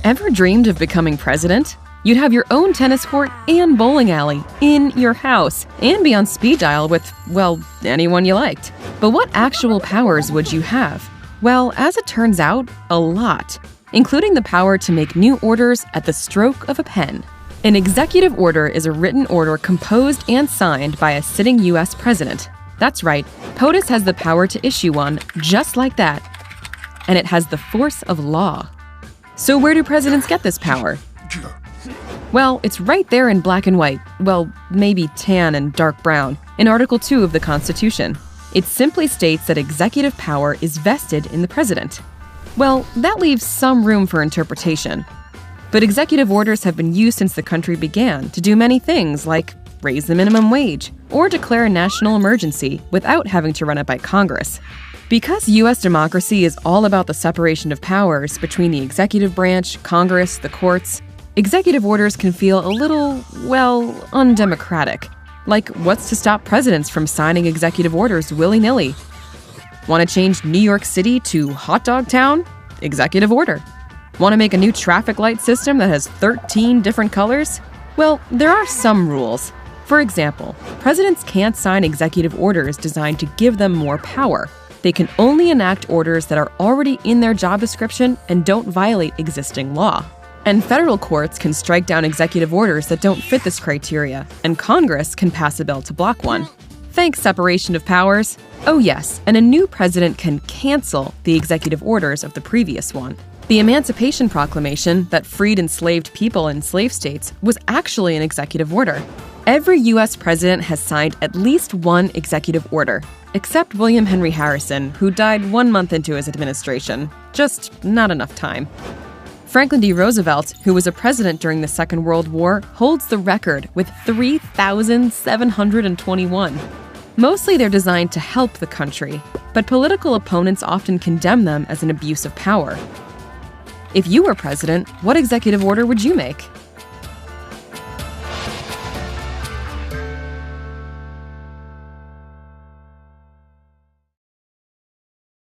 Ever dreamed of becoming president? You'd have your own tennis court and bowling alley in your house and be on speed dial with, well, anyone you liked. But what actual powers would you have? Well, as it turns out, a lot, including the power to make new orders at the stroke of a pen. An executive order is a written order composed and signed by a sitting U.S. president. That's right, POTUS has the power to issue one just like that, and it has the force of law. So where do presidents get this power? Well, it's right there in black and white, well, maybe tan and dark brown, in Article 2 of the Constitution. It simply states that executive power is vested in the president. Well, that leaves some room for interpretation. But executive orders have been used since the country began to do many things like raise the minimum wage or declare a national emergency without having to run it by Congress. Because U.S. democracy is all about the separation of powers between the executive branch, Congress, the courts, executive orders can feel a little, well, undemocratic. Like, what's to stop presidents from signing executive orders willy-nilly? Want to change New York City to Hot Dog Town? Executive order. Want to make a new traffic light system that has 13 different colors? Well, there are some rules. For example, presidents can't sign executive orders designed to give them more power. They can only enact orders that are already in their job description and don't violate existing law. And federal courts can strike down executive orders that don't fit this criteria, and Congress can pass a bill to block one. Thanks, separation of powers. Oh yes, and a new president can cancel the executive orders of the previous one. The Emancipation Proclamation that freed enslaved people in slave states was actually an executive order. Every U.S. president has signed at least one executive order, except William Henry Harrison, who died 1 month into his administration. Just not enough time. Franklin D. Roosevelt, who was a president during the Second World War, holds the record with 3,721. Mostly they're designed to help the country, but political opponents often condemn them as an abuse of power. If you were president, what executive order would you make?